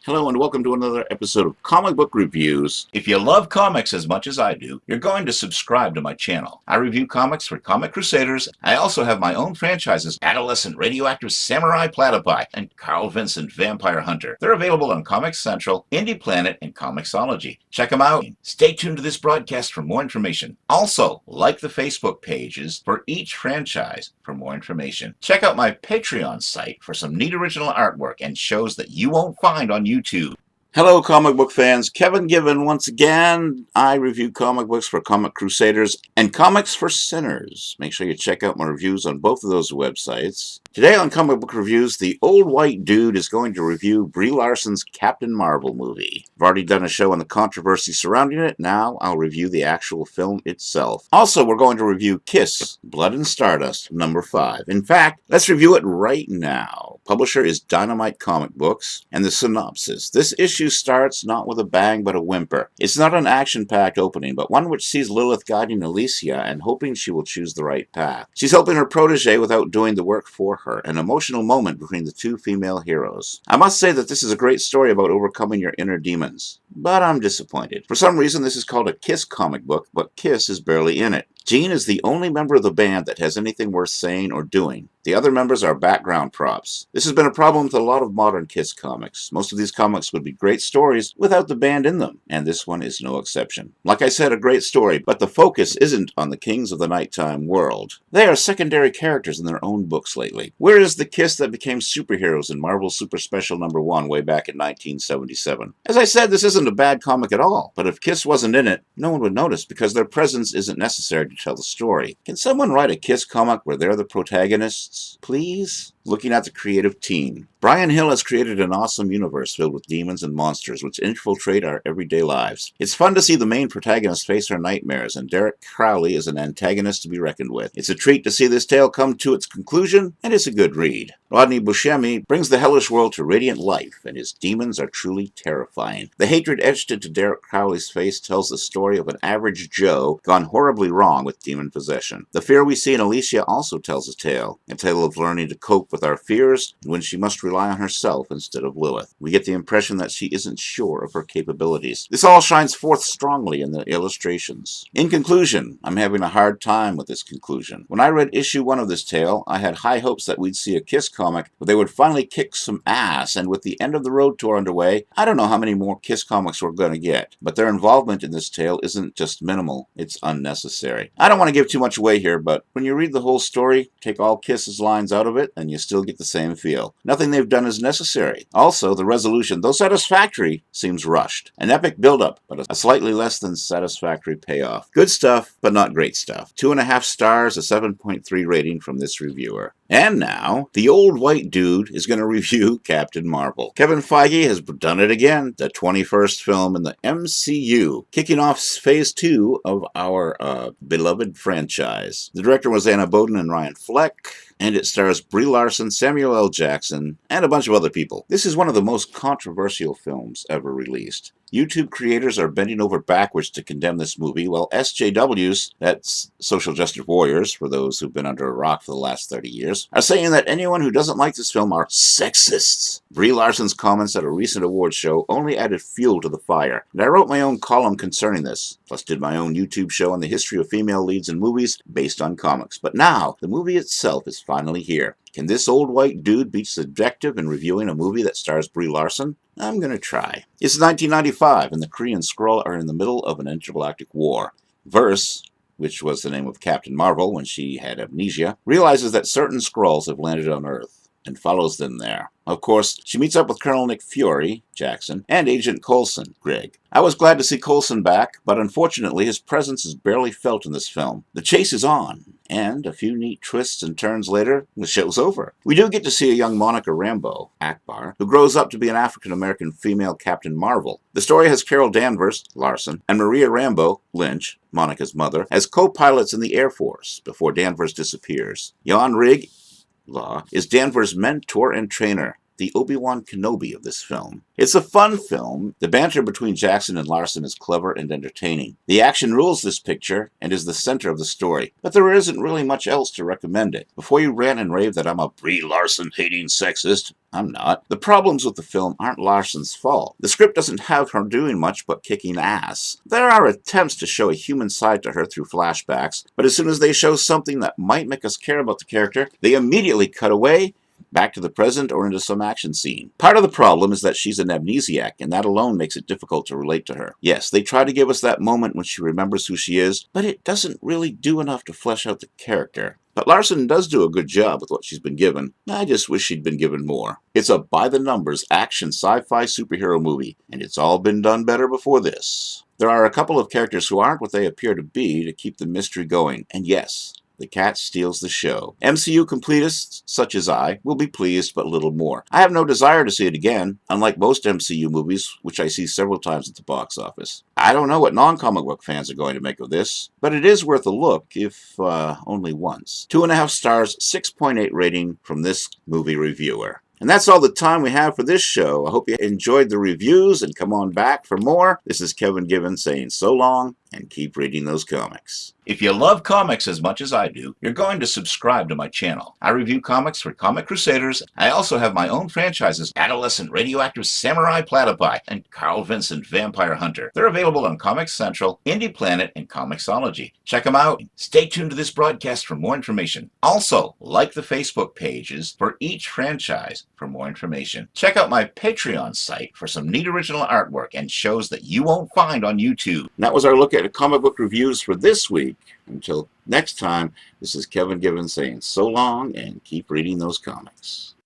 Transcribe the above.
Hello and welcome to another episode of Comic Book Reviews. If you love comics as much as I do, you're going to subscribe to my channel. I review comics for Comic Crusaders. I also have my own franchises, Adolescent Radioactive Samurai Platypi and Carl Vincent Vampire Hunter. They're available on Comics Central, Indie Planet, and Comixology. Check them out. Stay tuned to this broadcast for more information. Also, like the Facebook pages for each franchise for more information. Check out my Patreon site for some neat original artwork and shows that you won't find on YouTube. Hello, comic book fans. Kevin Given once again. I review comic books for Comic Crusaders and Comics for Sinners. Make sure you check out my reviews on both of those websites. Today on Comic Book Reviews, the old white dude is going to review Brie Larson's Captain Marvel movie. I've already done a show on the controversy surrounding it. Now I'll review the actual film itself. Also, we're going to review Kiss, Blood and Stardust, number 5. In fact, let's review it right now. Publisher is Dynamite Comic Books, and the synopsis. This issue starts not with a bang but a whimper. It's not an action-packed opening, but one which sees Lilith guiding Alicia and hoping she will choose the right path. She's helping her protege without doing the work for her, an emotional moment between the two female heroes. I must say that this is a great story about overcoming your inner demons, but I'm disappointed. For some reason, this is called a Kiss comic book, but Kiss is barely in it. Jean is the only member of the band that has anything worth saying or doing. The other members are background props. This has been a problem with a lot of modern Kiss comics. Most of these comics would be great stories without the band in them, and this one is no exception. Like I said, a great story, but the focus isn't on the Kings of the Nighttime world. They are secondary characters in their own books lately. Where is the Kiss that became superheroes in Marvel's Super Special number 1 way back in 1977? As I said, this isn't a bad comic at all, but if Kiss wasn't in it, no one would notice because their presence isn't necessary to tell the story. Can someone write a Kiss comic where they're the protagonists, please? Looking at the creative team. Brian Hill has created an awesome universe filled with demons and monsters which infiltrate our everyday lives. It's fun to see the main protagonist face her nightmares, and Derek Crowley is an antagonist to be reckoned with. It's a treat to see this tale come to its conclusion, and it's a good read. Rodney Buscemi brings the hellish world to radiant life, and his demons are truly terrifying. The hatred etched into Derek Crowley's face tells the story of an average Joe gone horribly wrong with demon possession. The fear we see in Alicia also tells a tale of learning to cope with our fears when she must rely on herself instead of Lilith. We get the impression that she isn't sure of her capabilities. This all shines forth strongly in the illustrations. In conclusion, I'm having a hard time with this conclusion. When I read issue 1 of this tale, I had high hopes that we'd see a Kiss comic where they would finally kick some ass, and with the End of the Road tour underway, I don't know how many more Kiss comics we're going to get. But their involvement in this tale isn't just minimal, it's unnecessary. I don't want to give too much away here, but when you read the whole story, take all Kiss's lines out of it, and you still get the same feel. Nothing they've done is necessary. Also, the resolution, though satisfactory, seems rushed. An epic build-up, but a slightly less than satisfactory payoff. Good stuff, but not great stuff. 2.5 stars, a 7.3 rating from this reviewer. And now, the old white dude is going to review Captain Marvel. Kevin Feige has done it again, the 21st film in the MCU, kicking off Phase 2 of our beloved franchise. The director was Anna Boden and Ryan Fleck, and it stars Brie Larson, Samuel L. Jackson, and a bunch of other people. This is one of the most controversial films ever released. YouTube creators are bending over backwards to condemn this movie, while SJWs, that's Social Justice Warriors, for those who've been under a rock for the last 30 years, are saying that anyone who doesn't like this film are sexists. Brie Larson's comments at a recent awards show only added fuel to the fire, and I wrote my own column concerning this, plus did my own YouTube show on the history of female leads in movies based on comics. But now, the movie itself is finally here. Can this old white dude be subjective in reviewing a movie that stars Brie Larson? I'm gonna try. It's 1995, and the Kree and Skrull are in the middle of an intergalactic war. Verse, which was the name of Captain Marvel when she had amnesia, realizes that certain Skrulls have landed on Earth, and follows them there. Of course, she meets up with Colonel Nick Fury, Jackson, and Agent Coulson, Greg. I was glad to see Coulson back, but unfortunately his presence is barely felt in this film. The chase is on, and a few neat twists and turns later, the show's over. We do get to see a young Monica Rambeau, Akbar, who grows up to be an African-American female Captain Marvel. The story has Carol Danvers, Larson, and Maria Rambeau, Lynch, Monica's mother, as co-pilots in the Air Force before Danvers disappears. Jan Rigg Law is Danvers' mentor and trainer. the Obi-Wan Kenobi of this film. It's a fun film. The banter between Jackson and Larson is clever and entertaining. The action rules this picture and is the center of the story, but there isn't really much else to recommend it. Before you rant and rave that I'm a Brei Larson hating sexist, I'm not. The problems with the film aren't Larson's fault. The script doesn't have her doing much but kicking ass. There are attempts to show a human side to her through flashbacks, but as soon as they show something that might make us care about the character, they immediately cut away, back to the present, or into some action scene. Part of the problem is that she's an amnesiac, and that alone makes it difficult to relate to her. Yes, they try to give us that moment when she remembers who she is, but it doesn't really do enough to flesh out the character. But Larson does do a good job with what she's been given. I just wish she'd been given more. It's a by-the-numbers action sci-fi superhero movie, and it's all been done better before this. There are a couple of characters who aren't what they appear to be to keep the mystery going, and yes, the cat steals the show. MCU completists, such as I, will be pleased, but little more. I have no desire to see it again, unlike most MCU movies, which I see several times at the box office. I don't know what non-comic book fans are going to make of this, but it is worth a look, if only once. 2.5 stars, 6.8 rating from this movie reviewer. And that's all the time we have for this show. I hope you enjoyed the reviews and come on back for more. This is Kevin Given saying so long and keep reading those comics. If you love comics as much as I do, you're going to subscribe to my channel. I review comics for Comic Crusaders. I also have my own franchises, Adolescent Radioactive Samurai Platypi and Carl Vincent Vampire Hunter. They're available on Comics Central, Indie Planet, and Comixology. Check them out. Stay tuned to this broadcast for more information. Also, like the Facebook pages for each franchise for more information. Check out my Patreon site for some neat original artwork and shows that you won't find on YouTube. And that was our look at comic book reviews for this week. Until next time, this is Kevin Given saying so long and keep reading those comics.